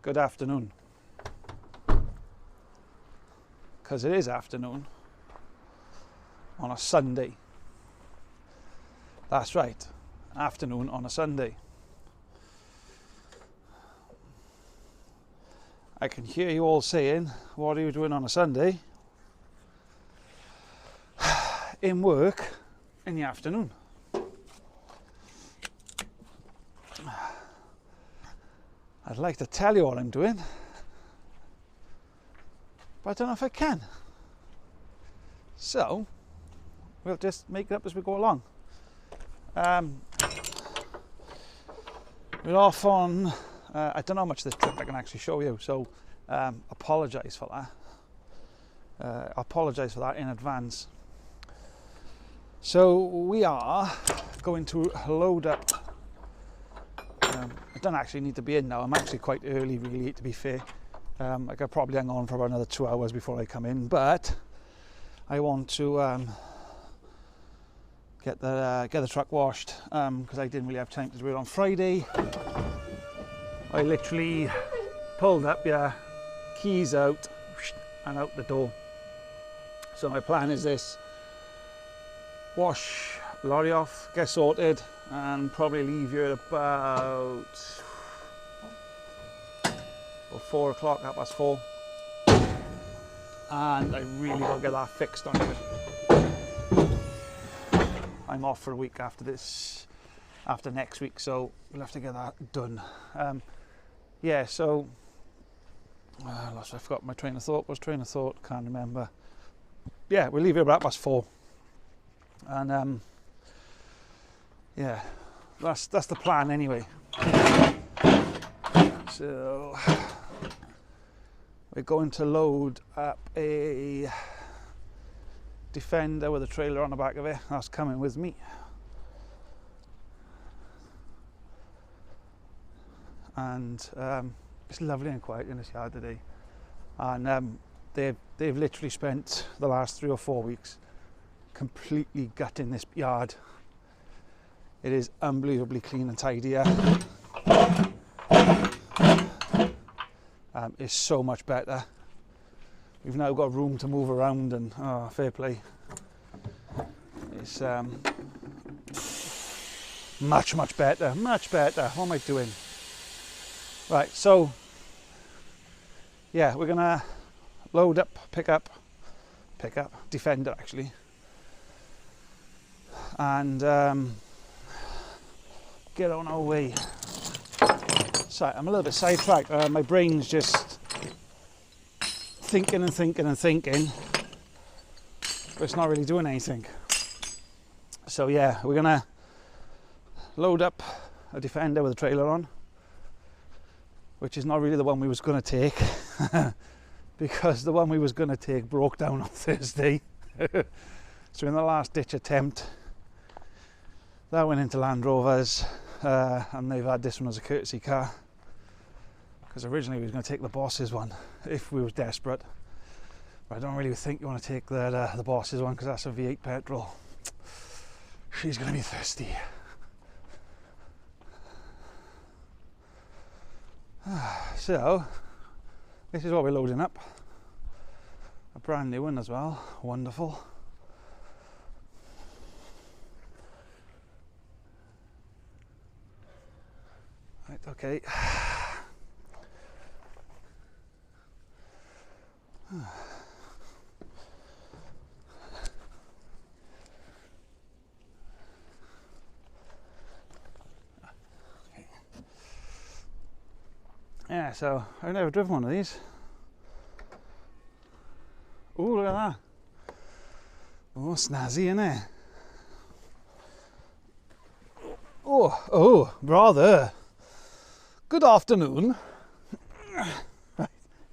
Good afternoon. Because it is afternoon on a Sunday. That's right, afternoon on a Sunday. I can hear you all saying, what are you doing on a Sunday? In work in the afternoon. I'd like to tell you what I'm doing, but I don't know if I can. So, we'll just make it up as we go along. We're off on, I don't know how much of this trip I can actually show you, so apologise for that. Apologise for that in advance. So we are going to load up. I don't actually need to be in now. I'm actually quite early, really, to be fair. I could probably hang on for about another 2 hours before I come in, but I want to get the truck washed because I didn't really have time to do it on Friday. I literally pulled up, keys out and out the door. So my plan is this: wash lorry off, get sorted, and probably leave here at about 4 o'clock, 4:30. And I really got to get that fixed on it. I'm off for a week after this, after next week, so we'll have to get that done. Yeah, so I forgot my train of thought. Can't remember. Yeah, we'll leave here about 4:30. And yeah, that's the plan anyway. So we're going to load up a Defender with a trailer on the back of it. That's coming with me. And it's lovely and quiet in this yard today. And they've literally spent the last 3 or 4 weeks completely gutting this yard. It is unbelievably clean and tidy here. It's so much better. We've now got room to move around, and fair play. It's much better. What am I doing? Right, so yeah, we're gonna load up, pick up Defender actually, and get on our way. Sorry, I'm a little bit sidetracked. My brain's just thinking, but it's not really doing anything. So yeah, we're gonna load up a Defender with a trailer on, which is not really the one we was gonna take because the one we was gonna take broke down on Thursday. So in the last ditch attempt, that went into Land Rovers, and they've had this one as a courtesy car, because originally we was going to take the boss's one if we was desperate, but I don't really think you want to take the boss's one because that's a V8 petrol. She's going to be thirsty. So this is what we're loading up, a brand new one as well. Wonderful. Right, okay. Yeah, so I've never driven one of these. Ooh, look at that. Oh, snazzy, innit? Oh, brother. Good afternoon. Right,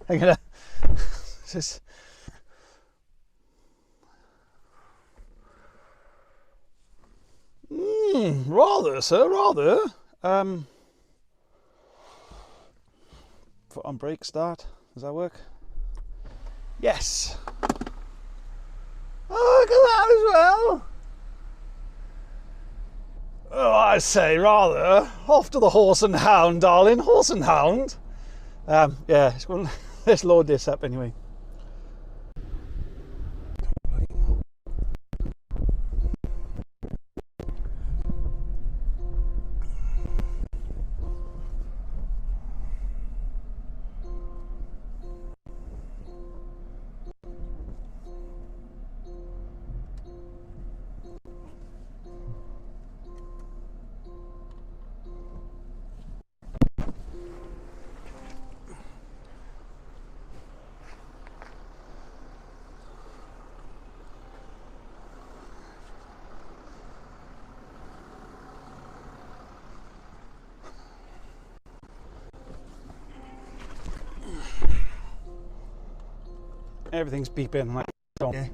I'm gonna just. Rather, sir, rather. Foot on brake, start. Does that work? Yes. Oh, look at that as well. Oh, I say, rather. Off to the horse and hound, darling. Horse and hound. Yeah, let's load this up anyway. Everything's beeping like don't. Yeah.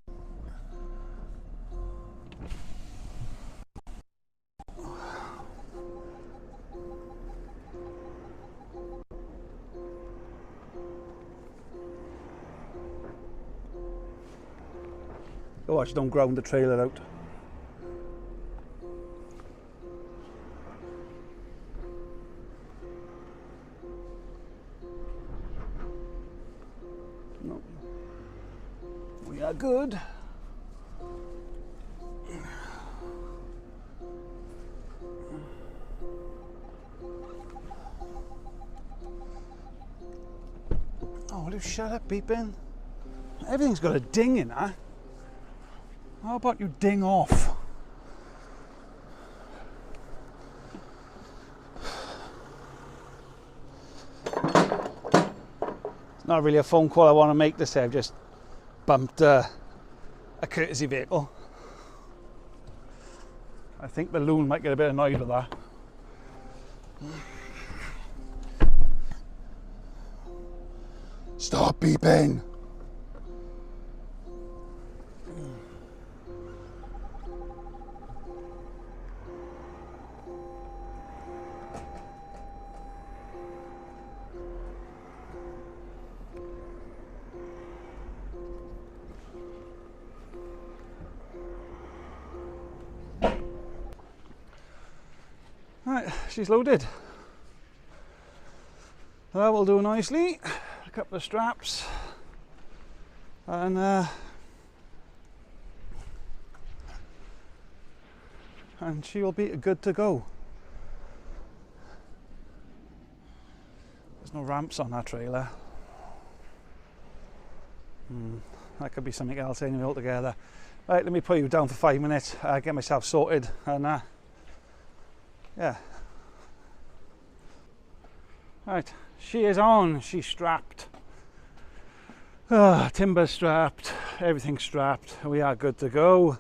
Oh, watch, don't ground the trailer out. No. We are good. Oh, will you shut up, beeping? Everything's got a ding in it. How about you ding off? It's not really a phone call I want to make this day. I've just bumped a courtesy vehicle. I think the loon might get a bit annoyed with that. Stop beeping. Right, she's loaded. That will do nicely. A couple of straps, and she will be good to go. There's no ramps on that trailer. That could be something else anyway altogether. Right, let me put you down for 5 minutes, get myself sorted, and yeah. Right, she is on, she's strapped. Timber strapped, everything's strapped. We are good to go.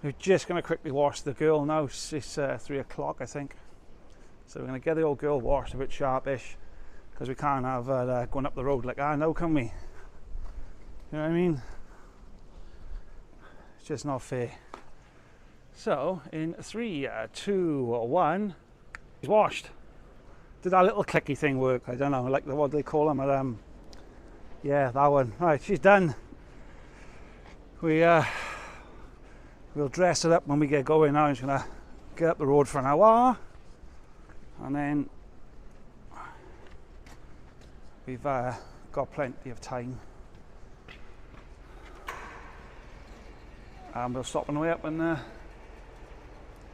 We're just going to quickly wash the girl now. It's 3 o'clock, I think. So we're going to get the old girl washed a bit sharpish, because we can't have her going up the road like that now, can we? You know what I mean? It's just not fair. So, in 3, 2, 1, she's washed. Did that little clicky thing work? I don't know, like what do they call them? Yeah, that one. Right, she's done. We'll dress her up when we get going now. I'm just gonna get up the road for an hour, and then we've got plenty of time. And we'll stop on the way up and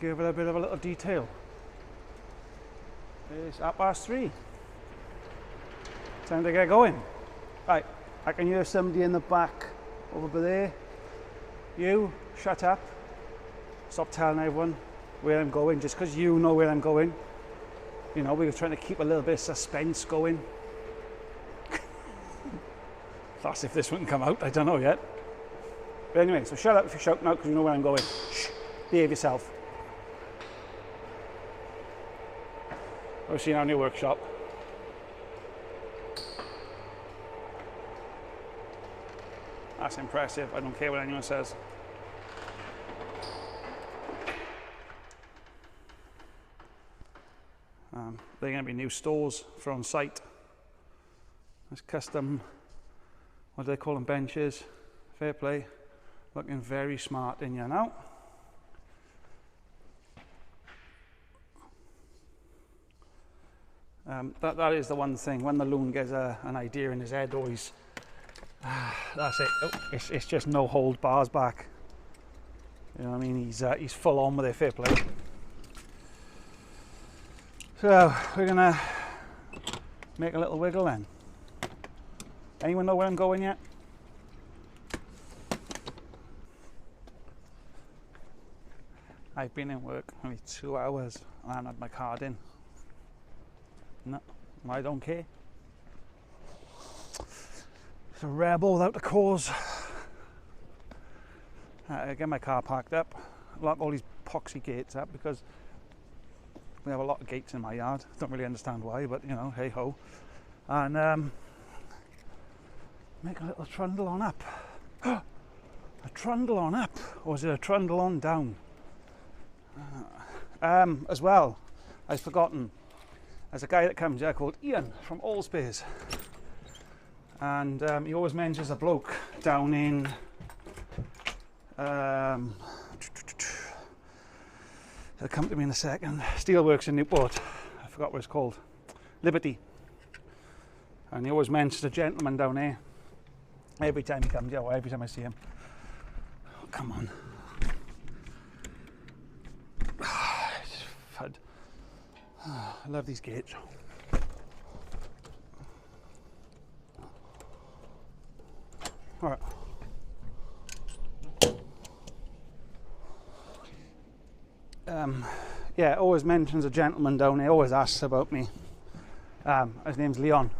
give it a bit of a little detail. It's 3:30. Time to get going. Right, I can hear somebody in the back over there. You, shut up. Stop telling everyone where I'm going, just because you know where I'm going. You know, we were trying to keep a little bit of suspense going. That's if this wouldn't come out, I don't know yet. But anyway, so shut up if you shout now, because you know where I'm going. Shh, behave yourself. I'll see you now in your workshop. That's impressive. I don't care what anyone says. They're going to be new stores for on site. There's custom, what do they call them, benches. Fair play. Looking very smart in here now. That is the one thing, when the loon gets an idea in his head, always, that's it. Oh, it's just no hold bars back. You know what I mean? He's full on with it, fair play. So we're gonna make a little wiggle then. Anyone know where I'm going yet? I've been in work only 2 hours and I haven't had my card in. No, I don't care. It's a rebel without a cause. I get my car parked up, lock all these poxy gates up because we have a lot of gates in my yard. Don't really understand why, but you know, hey ho. And make a little trundle on up. A trundle on up, or is it a trundle on down? As well, I've forgotten. There's a guy that comes here called Ian from Allspace, and he always mentions a bloke down in he'll come to me in a second. Steelworks in Newport. I forgot what it's called. Liberty. And he always mentions a gentleman down there. Every time he comes here, or every time I see him. Oh, come on. FUD. I love these gates. Alright. Yeah, always mentions a gentleman down there, always asks about me. His name's Leon.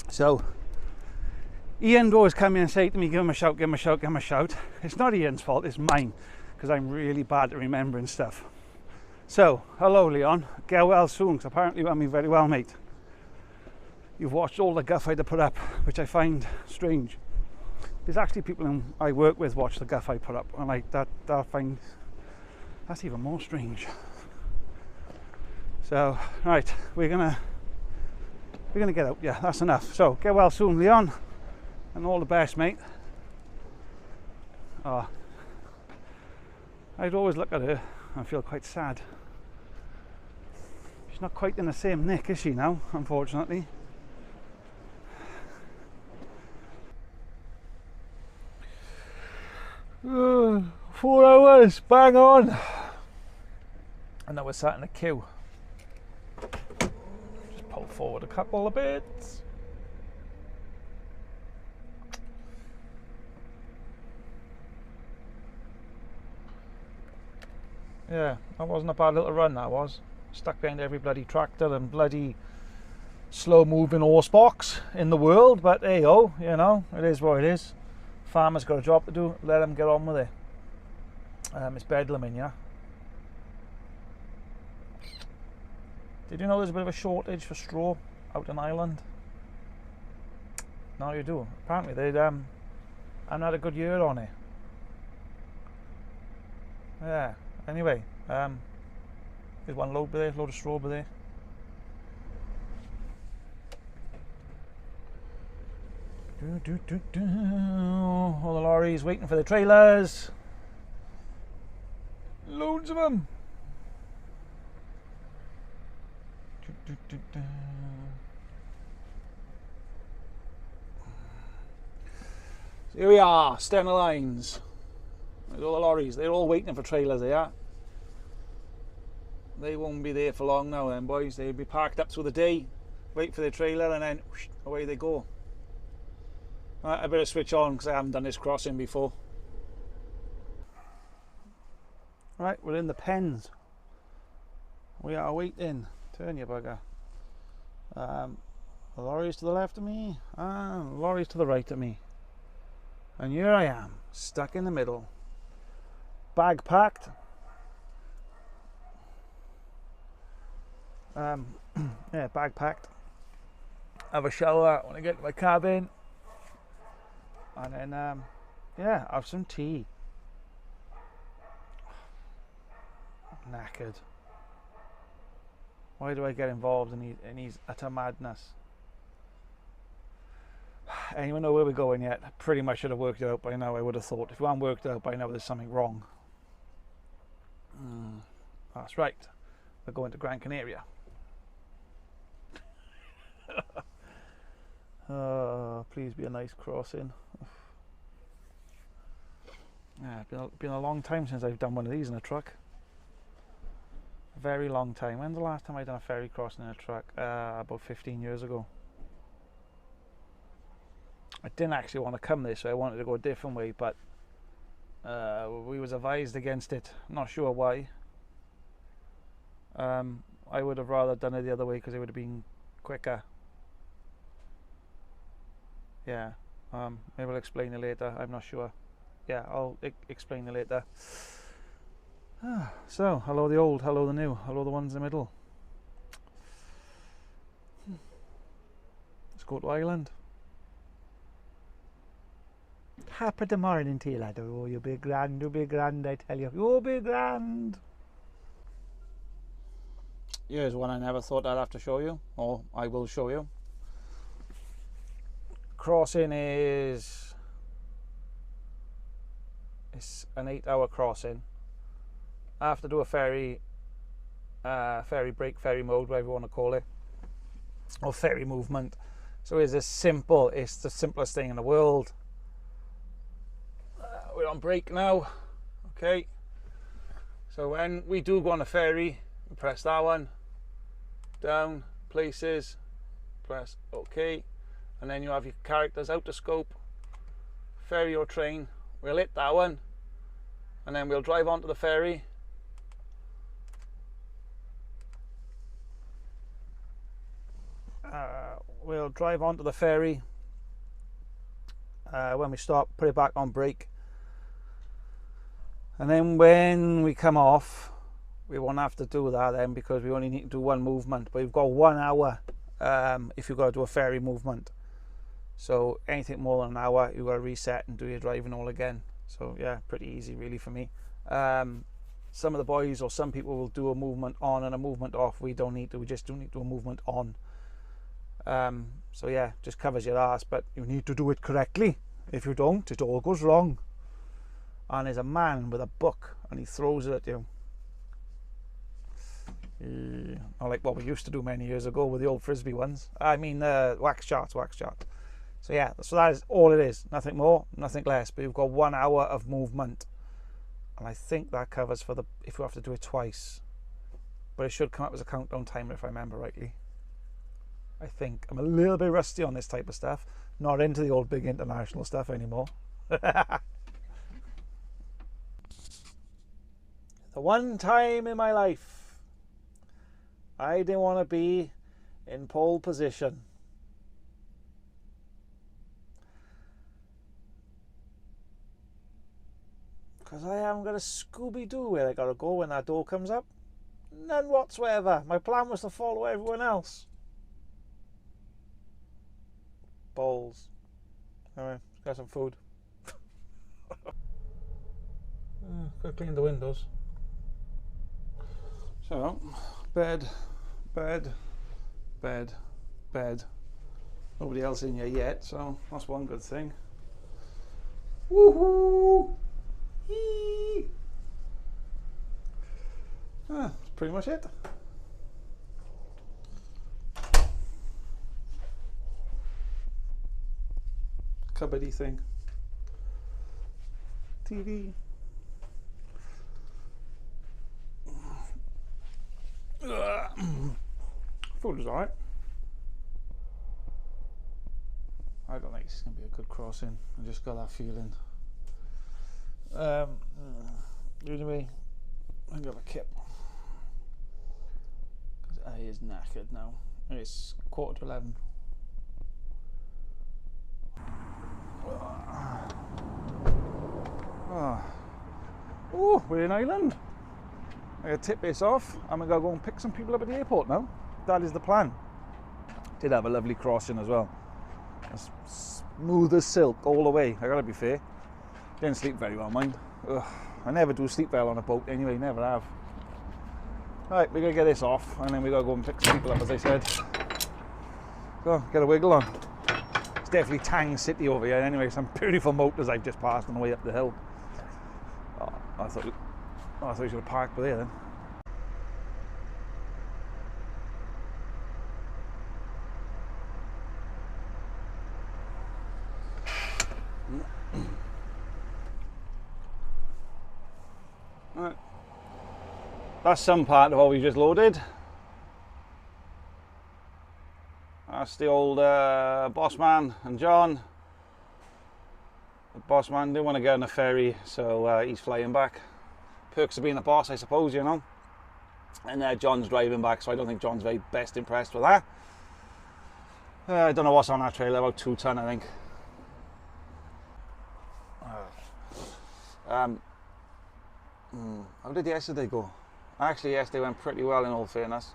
So, Ian would always come in and say to me, give him a shout, give him a shout, give him a shout. It's not Ian's fault, it's mine, because I'm really bad at remembering stuff. So, hello Leon, get well soon, because apparently you want me very well, mate. You've watched all the guff I had to put up, which I find strange. There's actually people who I work with watch the guff I put up, and like that I find that's even more strange. So, right, we're gonna get out. Yeah, that's enough. So, get well soon, Leon, and all the best, mate. Oh, I'd always look at her and feel quite sad. She's not quite in the same nick, is she now? Unfortunately. Uh, 4 hours, bang on. And now we're sat in a queue. Just pull forward a couple of bits. Yeah, that wasn't a bad little run, that was. Stuck behind every bloody tractor and bloody slow moving horse box in the world, but hey ho, you know, it is what it is. Farmer's got a job to do, let him get on with it. It's bedlam in here. Did you know there's a bit of a shortage for straw out in Ireland? Now you do. Apparently they'd haven't had a good year on it. Yeah, anyway, there's one load there, load of straw over there. All the lorries waiting for the trailers. Loads of them. So here we are, Stena Lines. There's all the lorries, they're all waiting for trailers, they are. They won't be there for long now then, boys. They'll be parked up through the day, wait for their trailer, and then whoosh, away they go. Right, I better switch on because I haven't done this crossing before. Right, we're in the pens. We are waiting. Turn your bugger. The lorries to the left of me, and lorries to the right of me. And here I am, stuck in the middle. Bag packed. Yeah, bag packed. Have a shower when I get to my cabin. And then, yeah, have some tea. Knackered. Why do I get involved in these utter madness? Anyone know where we're going yet? Pretty much should have worked it out by now, I would have thought. If we haven't worked it out by now, there's something wrong. That's right. We're going to Gran Canaria. please be a nice crossing. Yeah, it's been a long time since I've done one of these in a truck. A very long time. When's the last time I done a ferry crossing in a truck? About 15 years ago. I didn't actually want to come this way. I wanted to go a different way, but we was advised against it. Not sure why. I would have rather done it the other way because it would have been quicker. Yeah, maybe I'll explain it later. I'm not sure. Yeah, I'll explain it later. So, hello the old, hello the new, hello the ones in the middle. Let's go to Ireland. Happy the morning to you, lad. Oh, you'll be grand, I tell you. You'll be grand. Here's one I never thought I'd have to show you, or I will show you. Crossing is... it's an 8-hour crossing. I have to do a ferry break, ferry mode, whatever you want to call it, or ferry movement. So it's it's the simplest thing in the world. We're on break now, okay. So when we do go on a ferry, we press that one, down, places, press OK, and then you have your characters out of scope, ferry or train. We'll hit that one, and then we'll drive onto the ferry. We'll drive onto the ferry. When we stop, put it back on brake, and then when we come off, we won't have to do that then, because we only need to do one movement. But we've got 1 hour if you've got to do a ferry movement. So anything more than an hour, you've got to reset and do your driving all again. So yeah, pretty easy really for me. Some of the boys or some people will do a movement on and a movement off. We don't need to. We just do need to do a movement on. So yeah, just covers your ass, but you need to do it correctly. If you don't, it all goes wrong. And there's a man with a book and he throws it at you. Not like what we used to do many years ago with the old frisbee ones. I mean wax charts. So yeah, so that is all it is. Nothing more, nothing less. But you've got 1 hour of movement, and I think that covers for the if you have to do it twice. But it should come up as a countdown timer if I remember rightly. I think I'm a little bit rusty on this type of stuff. Not into the old big international stuff anymore. The one time in my life I didn't want to be in pole position. Because I haven't got a Scooby-Doo where I got to go when that door comes up. None whatsoever. My plan was to follow everyone else. Balls. Alright, got some food. Gotta clean the windows. So, bed. Nobody else in here yet, so that's one good thing. Woohoo! That's pretty much it. Cupboardy thing. TV. Food is alright. I don't think it's going to be a good crossing. I just got that feeling. Anyway, I got a kip because I is knackered now. It's 11:15. Oh, we're in Ireland. I'm going to tip this off. I'm going to go and pick some people up at the airport now. That is the plan. Did have a lovely crossing as well. It's smooth as silk all the way. I gotta be fair. Didn't sleep very well, mind. Ugh, I never do sleep well on a boat anyway, never have. Right, we're going to get this off and then we're going to go and pick some people up, as I said. So, get a wiggle on. It's definitely Tang City over here anyway. Some beautiful motors I've just passed on the way up the hill. Oh, I thought you should have parked there then. that's some part of what we just loaded. That's the old boss man and John. The boss man didn't want to get on the ferry, so he's flying back. Perks of being a boss, I suppose, you know. And John's driving back, so I don't think John's very best impressed with that. I don't know what's on that trailer, about 2 ton, I think. How did yesterday go? Actually, yesterday went pretty well, in all fairness.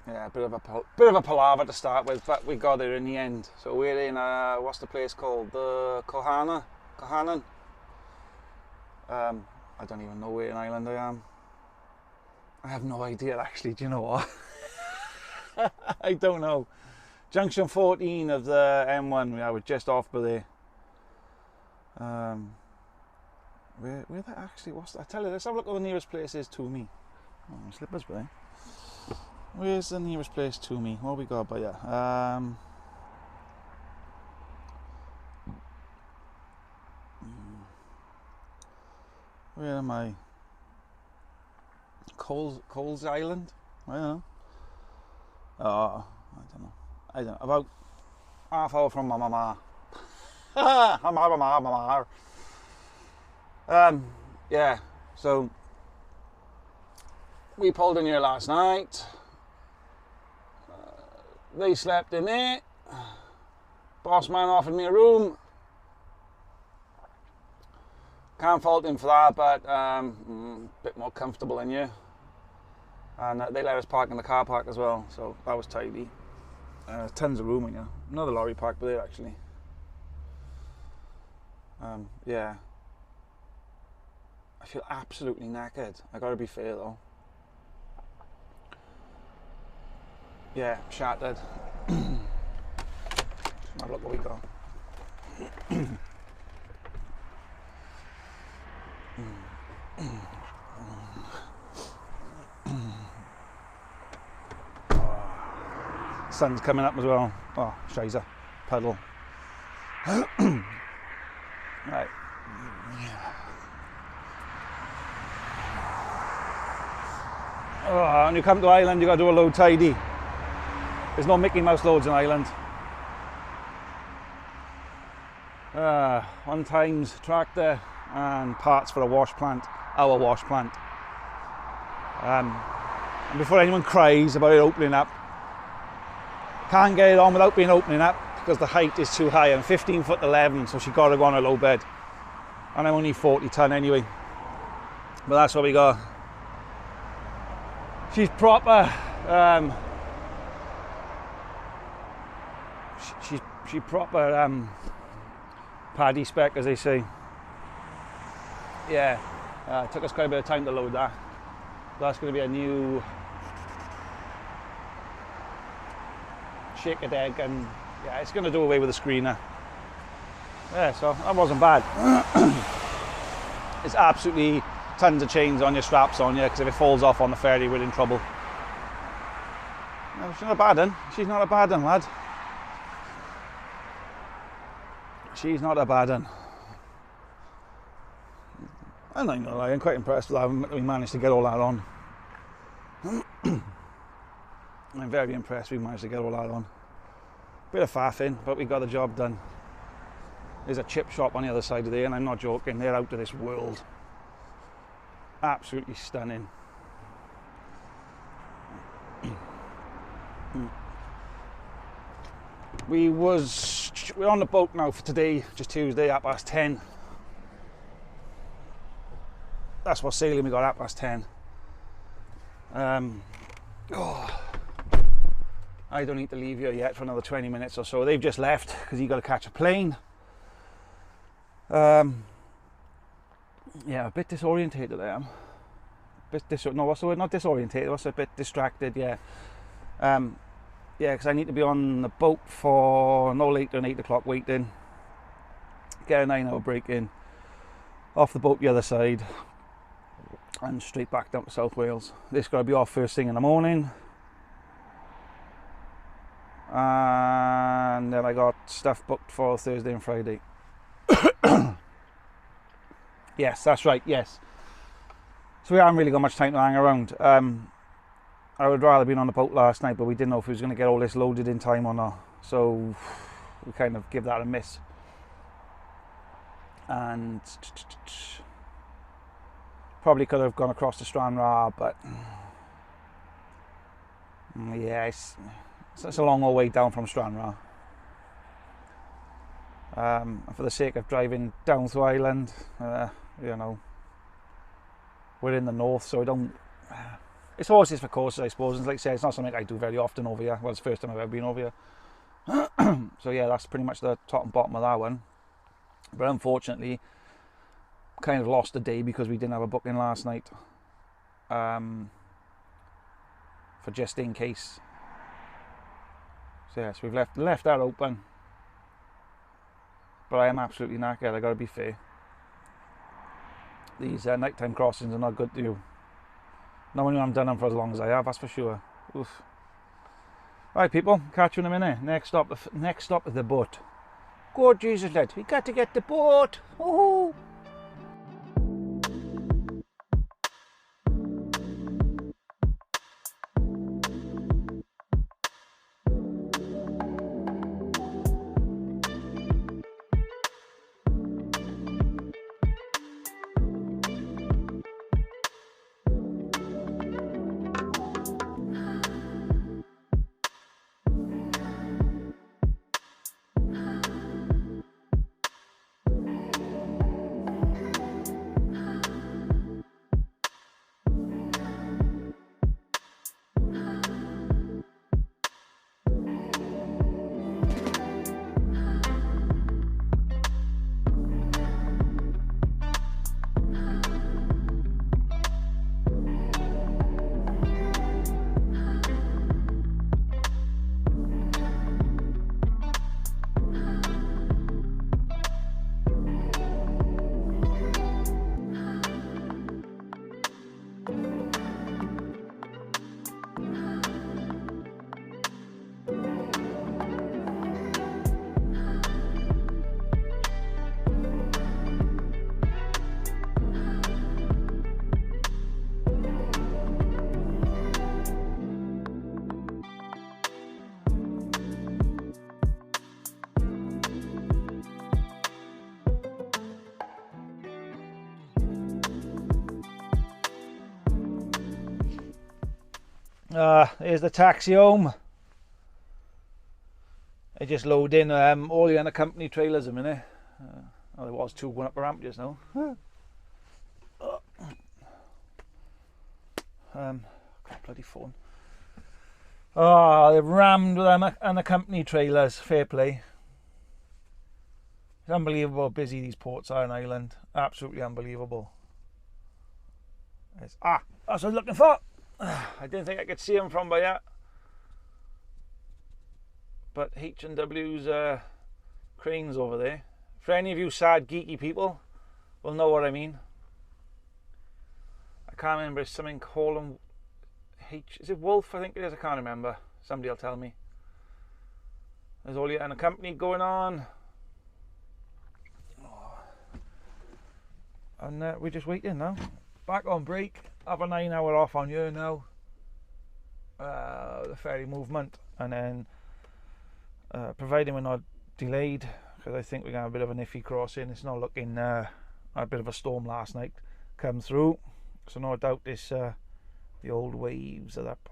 Yeah, a bit of a palaver to start with, but we got there in the end. So we're in what's the place called? The Kohanan. I don't even know where in Ireland I am. I have no idea, actually. Do you know what? I don't know. Junction 14 of the M1. Yeah, we're just off by there. Where that actually? What's that? I tell you, let's have a look at the nearest place is to me. Oh, my slippers, by. Where's the nearest place to me? What we got by here? Where am I? Coles Island? I don't know. Oh, I don't know. About half hour from my mama. Yeah, so we pulled in here last night. They slept in there. Boss man offered me a room. Can't fault him for that, but a bit more comfortable in here. And they let us park in the car park as well, so that was tidy. Tons of room in here. Another lorry parked there, actually. Yeah. I feel absolutely knackered. I gotta be fair though. Yeah, shattered. Now look what we got. Sun's coming up as well. Oh, shizer. Puddle. Right. Oh, when you come to Ireland, you got to do a load tidy. There's no Mickey Mouse loads in Ireland. 1 times tractor and parts for a wash plant, our wash plant. And before anyone cries about it opening up, can't get it on without being opening up because the height is too high. I'm 15'11", so she got to go on a low bed. And I'm only 40 ton anyway. But that's what we got. She's proper. She proper paddy spec, as they say. Yeah, it took us quite a bit of time to load that. That's going to be a new shaker egg, and yeah, it's going to do away with the screener. Yeah, so that wasn't bad. It's absolutely tons of chains on your straps on you, because if it falls off on the ferry, we're in trouble. No, she's not a bad one. She's not a bad one, lad. She's not a bad one. I'm not gonna lie, I'm quite impressed with how we managed to get all that on. I'm very impressed we managed to get all that on. Bit of faffing, but we got the job done. There's a chip shop on the other side of there, and I'm not joking, they're out of this world. Absolutely stunning. We're on the boat now for today, just Tuesday, 10:30. That's what sailing we got, 10:30. I don't need to leave here yet for another 20 minutes or so. They've just left because you got to catch a plane. Yeah, a bit disorientated I am. No, what's the word? Not disorientated. What's a bit distracted? Yeah. Yeah, because I need to be on the boat for no later than 8 o'clock waiting. Get a 9-hour break in. Off the boat the other side. And straight back down to South Wales. This got to be off first thing in the morning. And then I got stuff booked for Thursday and Friday. Yes, that's right, yes. So we haven't really got much time to hang around. I would rather been on the boat last night, but we didn't know if we was going to get all this loaded in time or not. So we kind of give that a miss. And probably could have gone across the Stranraer, but yeah, it's a long old way down from Stranraer. For the sake of driving down through Ireland, you know, we're in the north, so I don't. It's horses for courses, I suppose. And like I say, it's not something I do very often over here. Well, it's the first time I've ever been over here. So yeah, that's pretty much the top and bottom of that one. But unfortunately, kind of lost the day because we didn't have a booking last night. For just in case. So yes, we've left that open. But I am absolutely knackered, I gotta be fair. These nighttime crossings are not good to you. Not when you haven't done them for as long as I have, that's for sure. Oof. Right, people, catch you in a minute. Next stop is the boat. Go, Jesus, lad, we got to get the boat. Woohoo! Here's the taxi home. I just load in all the unaccompanied trailers a minute. Oh, there was two going up the ramp just now. Bloody phone. Oh, they've rammed with unaccompanied trailers. Fair play. It's unbelievable how busy these ports are in Ireland. Absolutely unbelievable. That's what I was looking for. I didn't think I could see them from by yet. But H&W's cranes over there. For any of you sad geeky people will know what I mean. I can't remember, it's something called them is it Wolf? I think it is, I can't remember. Somebody will tell me. There's all your unaccompanied going on. And we're just waiting now. Back on break. Have a 9 hour off on here now. The ferry movement. And then providing we're not delayed, because I think we're going to have a bit of an iffy crossing. It's not looking a bit of a storm last night come through. So no doubt this the old waves are up.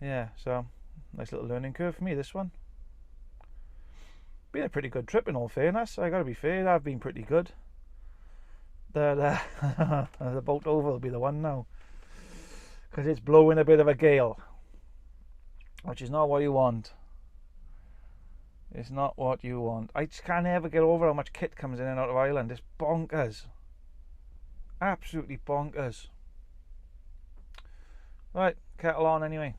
Yeah, so nice little learning curve for me, this one. Been a pretty good trip in all fairness. I gotta be fair, I've been pretty good. The boat over will be the one now, because it's blowing a bit of a gale, which is not what you want. It's not what you want. I just can't ever get over how much kit comes in and out of Ireland. It's bonkers. Absolutely bonkers. Right, kettle on anyway.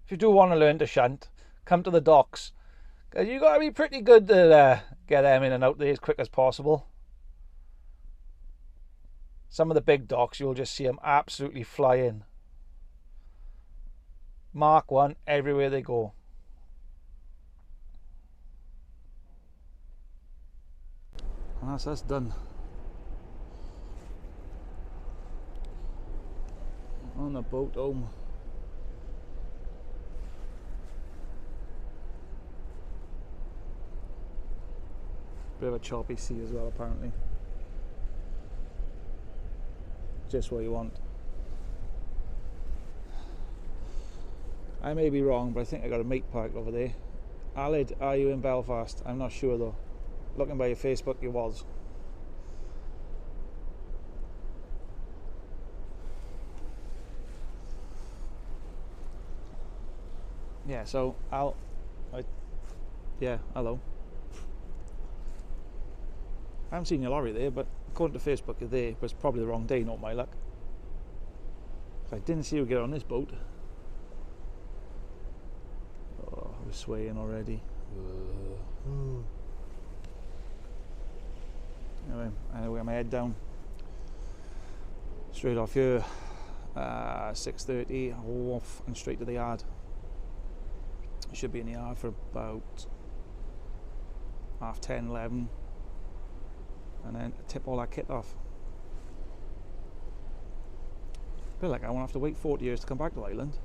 If you do want to learn to shunt, come to the docks, because you got to be pretty good to get them in and out there as quick as possible. Some of the big docks, you'll just see them absolutely fly in. Mark 1 everywhere they go. And that's us done. On the boat home. Bit of a choppy sea as well, apparently. Just what you want. I may be wrong, but I think I got a mate parked over there. Alid, are you in Belfast? I'm not sure though. Looking by your Facebook, you was. Yeah, so yeah, hello. I haven't seen your lorry there, but according to Facebook you're there, but it's probably the wrong day, not my luck. I didn't see you get on this boat. Oh, we're swaying already. Anyway, I'm gonna get my head down. Straight off here, 6:30, off and straight to the yard. Should be in the yard for about 10:30, 11, and then tip all that kit off. I feel like I won't have to wait 40 years to come back to Ireland,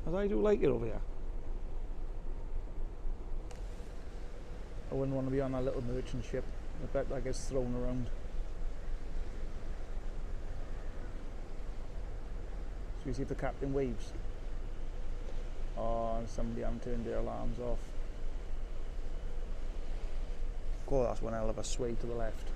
as I do like it over here. I wouldn't want to be on that little merchant ship. I bet that gets thrown around. So we see if the captain waves. Oh, somebody hasn't turned their alarms off. God, that's one hell of a sway to the left.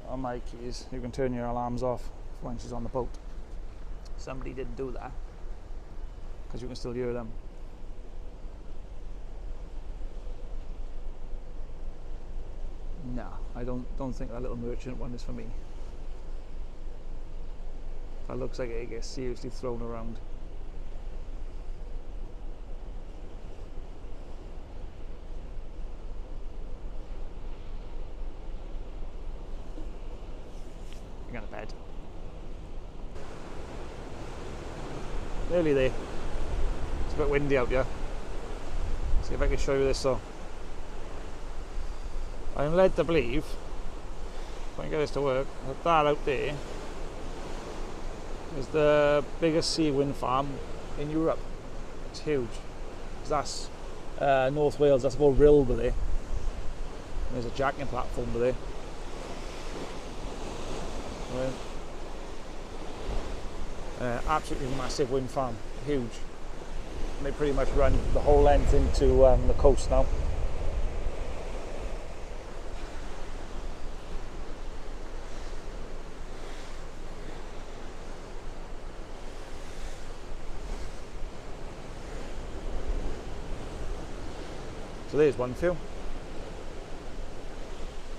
On my keys, you can turn your alarms off when she's on the boat. Somebody didn't do that, because you can still hear them. No, I don't think that little merchant one is for me. That looks like it gets seriously thrown around. You're going to bed. Nearly there. It's a bit windy out here. See if I can show you this though. I'm led to believe, if I can get this to work, that out there is the biggest sea wind farm in Europe. It's huge. That's North Wales, that's about Rilba there. And there's a jacking platform over there. Absolutely massive wind farm, huge. And they pretty much run the whole length into the coast now. So there's one for you.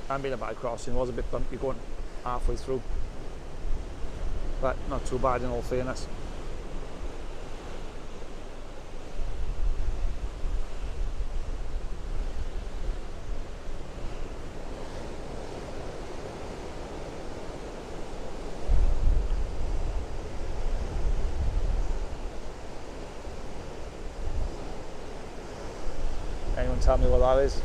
Hadn't been a bad crossing, it was a bit bumpy going halfway through. But not too bad in all fairness. Anyone tell me what that is?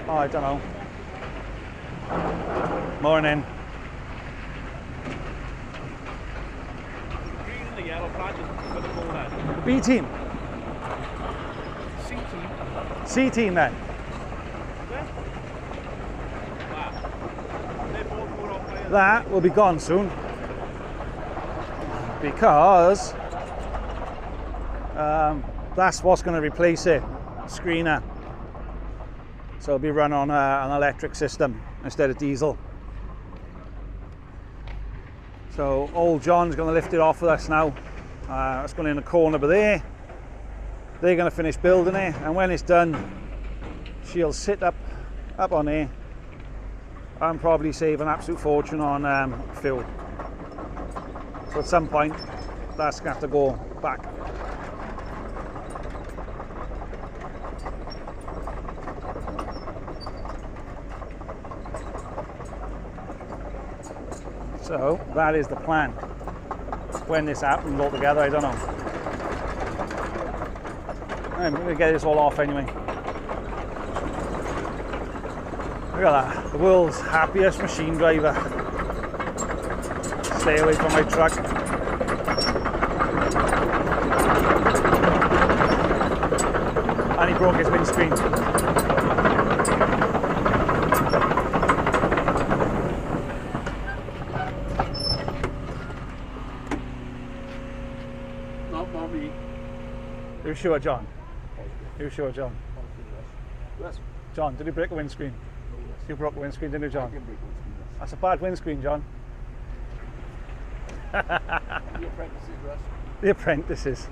Oh, I don't know. Morning. Green and the yellow patches for the corner. B team. C team. C team then. Wow. They're both going off by That will be gone soon. Because that's what's going to replace it, screener. So it'll be run on an electric system instead of diesel. So old John's going to lift it off with us now. It's going in the corner over there. They're going to finish building it, and when it's done, she'll sit up on there and probably save an absolute fortune on fuel. So at some point, that's going to have to go back. So that is the plan. When this happens altogether, I don't know. I'm going to get this all off anyway. Look at that, the world's happiest machine driver. Stay away from my truck. And he broke his windscreen. Not mommy. You sure, John? You sure, John? Yes. John, did you break a windscreen? Yes. You broke the windscreen, didn't you, John? I can break windscreen, yes. That's a bad windscreen, John. The apprentices, Russ. The apprentices.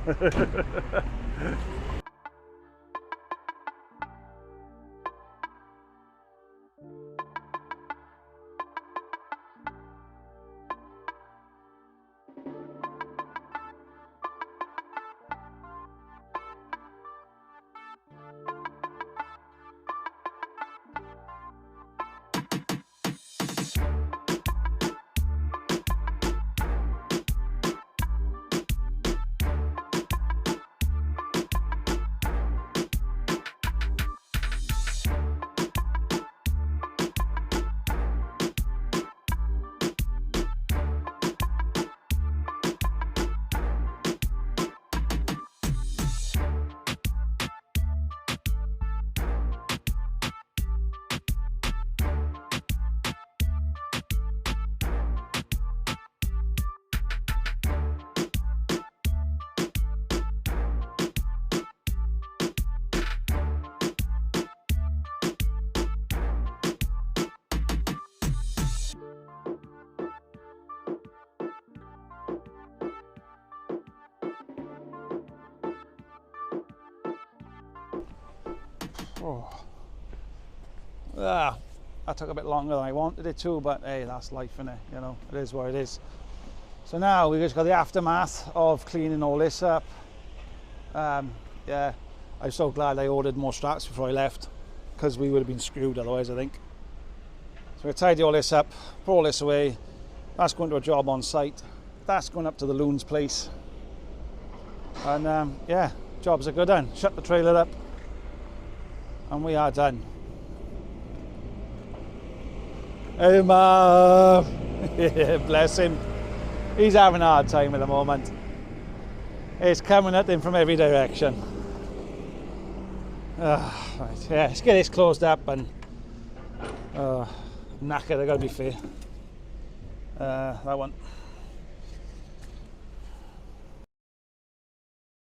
Oh. Ah, that took a bit longer than I wanted it to, but hey, that's life, innit? You know, it is what it is. So now we just got the aftermath of cleaning all this up. Yeah, I'm so glad I ordered more straps before I left, because we would have been screwed otherwise, I think. So we tidy all this up, put all this away. That's going to a job on site. That's going up to the loon's place. And yeah, jobs are good done. Shut the trailer up. And we are done. Hey, Mum. Bless him. He's having a hard time at the moment. It's coming at him from every direction. Right, yeah, let's get this closed up and knackered, I gotta be fair. That one.